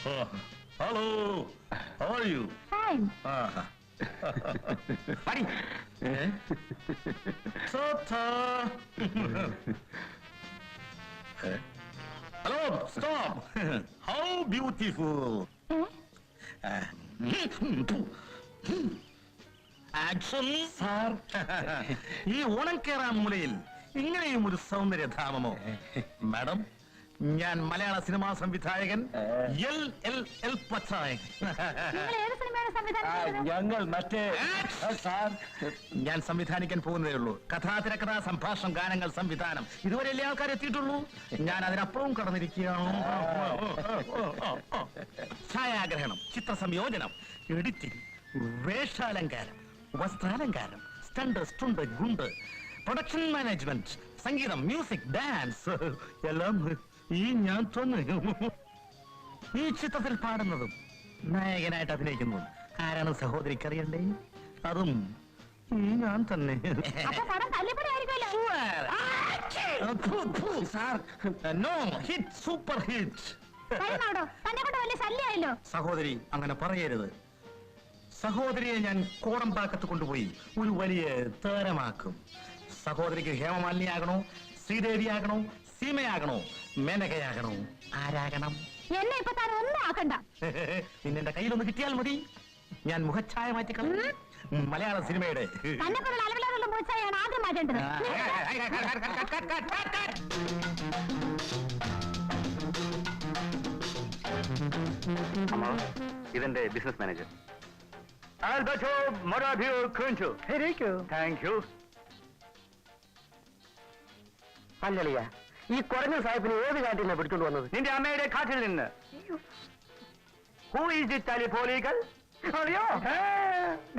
Hello. How are you? Fine. Buddy. Sota. Hello. Stop. How beautiful. Action, sir. ഈ ഓണം കേറാൻ മൂലയിൽ ഇങ്ങനെയും ഒരു സൗന്ദര്യധാമമോ? മാഡം, ഞാൻ മലയാള സിനിമാ സംവിധായകൻ LL പച്ചായൻ. ഞങ്ങൾ മറ്റേ സാർ, ഞാൻ സംവിധാനിക്കാൻ പോകുന്നതേ ഉള്ളൂ. കഥാ, തിരക്കഥാ, സംഭാഷണം, ഗാനങ്ങൾ, സംവിധാനം, ഇതുവരെ എല്ലാ ആൾക്കാരും എത്തിയിട്ടുള്ളൂ. ഞാൻ അതിനപ്പുറവും കടന്നിരിക്കുകയാണ്. ഛായാഗ്രഹണം, ചിത്ര സംയോജനം, എഡിറ്റിംഗ്, വേഷാലങ്കാരം, വസ്ത്രാലങ്കാരം, സ്റ്റണ്ട്, സ്റ്റുണ്ട്, ഗുണ്ട്, പ്രൊഡക്ഷൻ മാനേജ്മെന്റ്, സംഗീതം, മ്യൂസിക്, ഡാൻസ്, എല്ലാം ഈ ഞാൻ തന്നെ. ഈ ചിത്രത്തിൽ പാടുന്നതും നായകനായിട്ട് അഭിനയിക്കുന്നതും ആരാണ് സഹോദരിക്ക് അറിയണ്ടേ? അതും ഈ ഞാൻ തന്നെ. Super hit. സഹോദരി, അങ്ങനെ പറയരുത്. സഹോദരിയെ ഞാൻ കോടമ്പാക്കത്ത് കൊണ്ടുപോയി ഒരു വലിയ താരമാക്കും. സഹോദരിക്ക് ഹേമമാലിനിയാകണോ, ശ്രീദേവിയാകണോ, സീമയാകണോ, മേനകയാകണോ, ആരാകണം? എന്നെ ഇപ്പൊ താൻ ഒന്നും ആക്കണ്ട. നിന്നെ കയ്യിലൊന്ന് കിട്ടിയാൽ മതി. ഞാൻ മുഖച്ഛായ മാറ്റിക്കള. മലയാള സിനിമയുടെ ആദ്യം മാറ്റേണ്ടത്. ഇതെന്റെ ബിസിനസ് മാനേജർ. അല്ലളിയ, ഈ കുറഞ്ഞ സാഹിബിന് ഏത് കാട്ടിൽ നിന്ന് പിടിച്ചോണ്ട് വന്നത്? നിന്റെ അമ്മയുടെ കാട്ടിൽ നിന്ന്.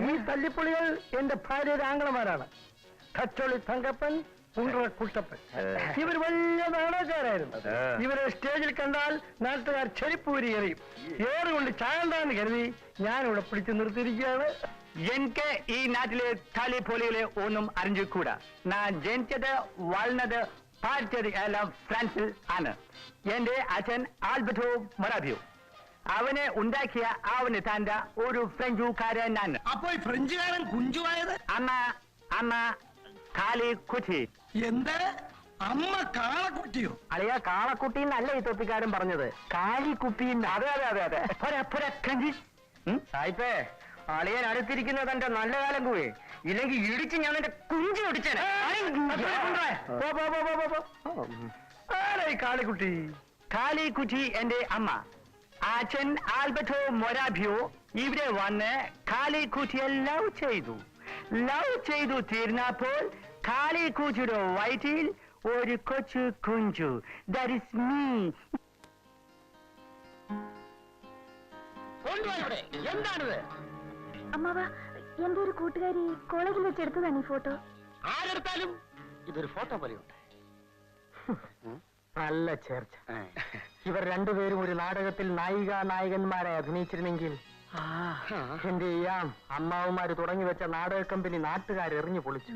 ഈ തല്ലിപ്പൊളികൾ എന്റെ ഭാര്യയുടെ ആംഗളമാരാണ്. കച്ചോളി തങ്കപ്പൻ, കുണ്ട്ര കുട്ടപ്പൻ. ഇവർ വലിയ നാടകക്കാരായിരുന്നു. ഇവരെ സ്റ്റേജിൽ കണ്ടാൽ നാട്ടുകാർ ചെരിപ്പൂരി എറിയും. ഏറുകൊണ്ട് ചായണ്ടാന്ന് കരുതി ഞാനിവിടെ പിടിച്ചു നിർത്തിയിരിക്കുകയാണ്. എനിക്ക് ഈ നാട്ടിലെ തല്ലിപ്പൊളികളെ ഒന്നും അറിഞ്ഞുകൂടാ. ഞാൻ ജനിച്ചത്, വളർന്നത്, പഠിച്ചത് എല്ലാം ഫ്രാൻസിൽ ആണ്. എന്റെ അച്ഛൻ ആൽബർട്ടോ മൊറാബിയോ. അവനെ ഉണ്ടാക്കിയ അവന് താണ്ട ഒരു ഫ്രഞ്ചുകാരനാണ്. അപ്പൊ ഈ ഫ്രഞ്ചുകാരൻ കുഞ്ചുവായത്? അമ്മ കാളിക്കുട്ടി. എന്ത്? അമ്മ കാളക്കുട്ടിയോ? അളിയ, കാളക്കുട്ടി എന്നല്ല ഈ തൊപ്പിക്കാരൻ പറഞ്ഞത്, കാളിക്കുട്ടി. അതെ അതെ അതെ അതെ. സായിപ്പേ, അളിയൻ അടുത്തിരിക്കുന്നത് എന്റെ നല്ല കാലം പോയി. ഇല്ലെങ്കിൽ ഇടിച്ച് ഞാൻ എന്റെ കുഞ്ചി ഒടിച്ചേനെ. കാളിക്കുട്ടി. കാളിക്കുട്ടി എന്റെ അമ്മ. അച്ഛൻ ആൽബർട്ടോ മൊറാബിയോ ഇവിടെ വന്ന് കാളിക്കുട്ടിയെ ലവ് ചെയ്തു തീർന്നപ്പോൾ കാളിക്കുട്ടിയുടെ വയറ്റിൽ ഒരു കൊച്ചു കുഞ്ചു. That is me. എന്താണിത്? അമ്മാവ, എന്റെ ഒരു കൂട്ടുകാരി കോളേജിൽ വെച്ച് എടുത്തതാണ് ഈ ഫോട്ടോ. ആരെടുത്താലും ഇതൊരു ഫോട്ടോ പോലെയുണ്ട്. നല്ല ചേർച്ച. ഇവർ രണ്ടുപേരും ഒരു നാടകത്തിൽ നായികന്മാരെ അഭിനയിച്ചിരുന്നെങ്കിൽ എന്ത് ചെയ്യാം? അമ്മാവന്മാര് തുടങ്ങി വെച്ച നാടക കമ്പനി നാട്ടുകാർ എറിഞ്ഞു പൊളിച്ചു.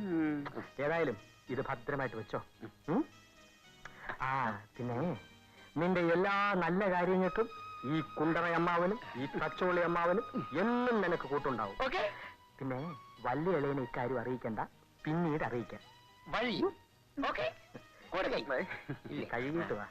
ഏതായാലും ഇത് ഭദ്രമായിട്ട് വെച്ചോ. പിന്നെ നിന്റെ എല്ലാ നല്ല കാര്യങ്ങൾക്കും ഈ കുണ്ടറ അമ്മാവനും ഈ കച്ചോളി അമ്മാവനും എന്നും നിനക്ക് കൂട്ടുണ്ടാവും. പിന്നെ വലിയ ഇളയനെ ഇക്കാര്യം അറിയിക്കണ്ട, പിന്നീട് അറിയിക്കാം. വഴി കഴുകിയിട്ട് വാ.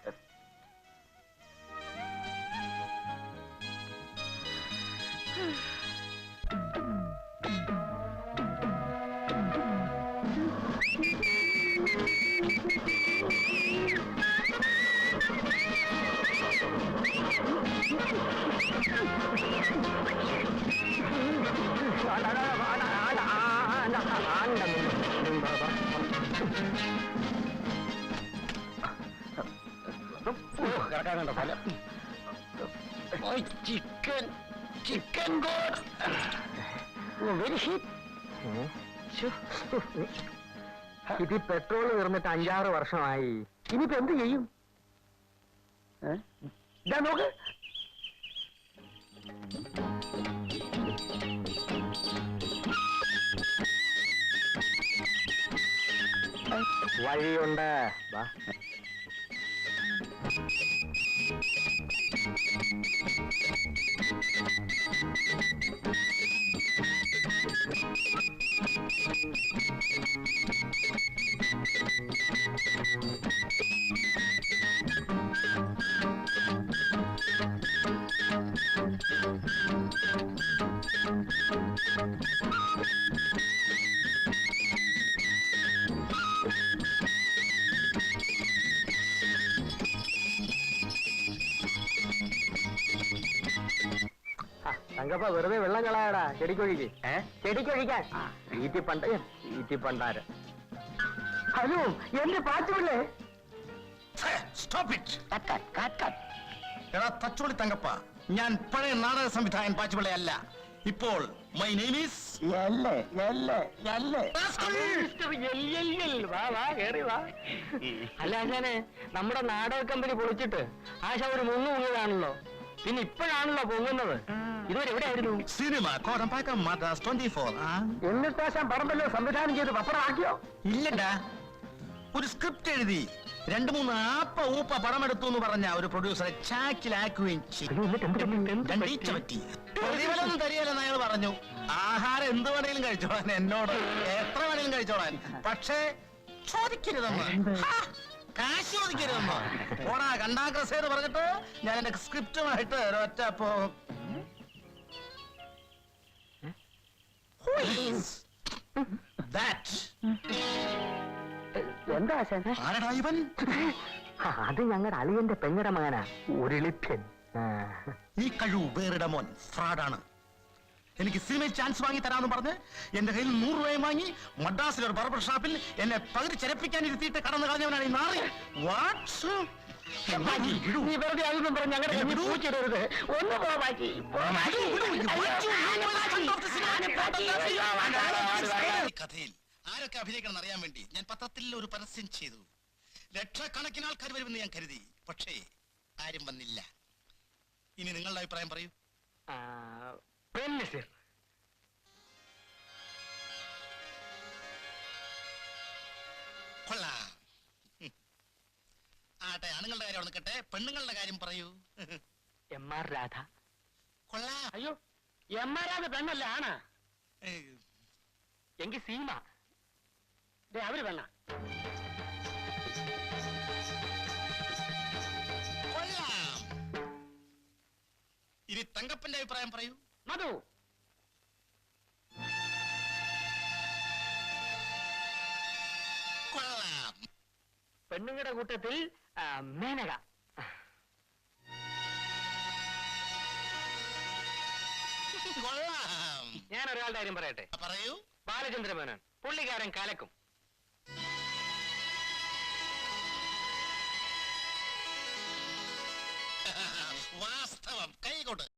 കിടക്കാനുണ്ടോ ഫലം? Chicken very heat. ഇത് പെട്രോൾ തീർന്നിട്ട് 5-6 വർഷമായി. ഇനിയിപ്പോ എന്ത് ചെയ്യും? നോക്ക്, വഴിയുണ്ട്. വാ. തങ്കപ്പ വെറുതെ വെള്ളം കളയാടാ, ചെടിക്കൊഴിക്ക്. ചെടിക്കൊഴിക്കാൻ ഈറ്റിപ്പണ്ടാര്. ഹലോ, എന്റെ പാച്ചുപിള്ളേ. Stop it. എടാ തച്ചോളി തങ്കപ്പ, ഞാൻ പഴയ നാടക സംവിധായകൻ പാച്ചുപിള്ളയല്ല. ഇപ്പോൾ മൈ നെയിം ഈസ് അല്ല ആശാനെ, നമ്മുടെ നാടക കമ്പനി പൊളിച്ചിട്ട് ആശ ഒരു മുങ്ങുമുങ്ങിയതാണല്ലോ, പിന്നെ ഇപ്പോഴാണല്ലോ പൊങ്ങുന്നത്. ഇതുവരെ എവിടെയായിരുന്നു? സിനിമ കോടമ്പാക്കം മദ്രാസ് 24. എന്നിട്ട് ആശാൻ പടമല്ലോ സംവിധാനം ചെയ്ത് പപ്പടമാക്കിയോ? ഇല്ലടാ, ഒരു സ്ക്രിപ്റ്റ് എഴുതി 2-3 ആപ്പ ഊപ്പ പടമെടുത്തു എന്ന് പറഞ്ഞ ഒരു പ്രൊഡ്യൂസറെ ചാക്കിലാക്കുകയും പറ്റി. പ്രതിഫലം തരികയില്ലെന്ന് അയാൾ പറഞ്ഞു. ആഹാരം എന്ത് വേണേലും കഴിച്ചോളാൻ, എന്നോട് എത്ര വേണേലും കഴിച്ചോളാൻ, പക്ഷേ ചോദിക്കരുതെന്ന്, കാശ് ചോദിക്കരുതെന്ന്. ഓടാ കണ്ടാക്രസേന്ന് പറഞ്ഞിട്ട് ഞാൻ എന്റെ സ്ക്രിപ്റ്റുമായിട്ട് ഒരൊറ്റ എന്താ ആശാൻ? ആരടാ ഇവൻ? അത് ഞങ്ങളുടെ അളിയന്റെ പെങ്ങടെ മകനാ, ഒരു ലിപ്യൻ. ഈ കഴിവ് വേറിട മോൻ ഫ്രോഡാണ്. എനിക്ക് സിനിമയിൽ ചാൻസ് വാങ്ങി തരാമെന്ന് പറഞ്ഞ് എന്റെ കയ്യിൽ 100 രൂപയും വാങ്ങി മദ്രാസിലെ ഒരു ബാർബർ ഷാപ്പിൽ എന്നെ പകുതി ചരപ്പിക്കാൻ ഇരുത്തിയിട്ട് കടന്നു കളഞ്ഞവനാണ് ഈ നാറി. നീ വെറുതെ അതൊന്നും പറഞ്ഞ് ഞങ്ങളുടെ പൂച്ചിടരുത്. ഒന്ന് കഥയിൽ ആരൊക്കെ അഭിനയിക്കണം അറിയാൻ വേണ്ടി ഞാൻ പത്രത്തിൽ ഒരു പരസ്യം ചെയ്തു. ലക്ഷക്കണക്കിന് ആൾക്കാർ വരുമെന്ന് ഞാൻ കരുതി, പക്ഷേ ആരും വന്നില്ല. ഇനി നിങ്ങളുടെ അഭിപ്രായം പറയൂ. കൊള്ളാം. ആട്ടെ, ആണുങ്ങളുടെ കാര്യം നിൽക്കട്ടെ, പെണ്ണുങ്ങളുടെ കാര്യം പറയൂ. MR രാധ. കൊള്ളാം. അയ്യോ, MR രാധ പെണ്ണല്ല, ആണ്. എങ്കിൽ സീമ. അവര് പെണ്ണ. കൊള്ളാം. ഇനി തങ്കപ്പന്റെ അഭിപ്രായം പറയൂ. മധു. കൊള്ളാം. പെണ്ണുങ്ങളുടെ കൂട്ടത്തിൽ മേനക. കൊള്ളാം. ഞാൻ ഒരാളുടെ കാര്യം പറയട്ടെ. പറയൂ. ബാലചന്ദ്ര മേനോൻ, പുള്ളിക്കാരൻ കലക്കും. വാസ്തവം, കൈകൊട്.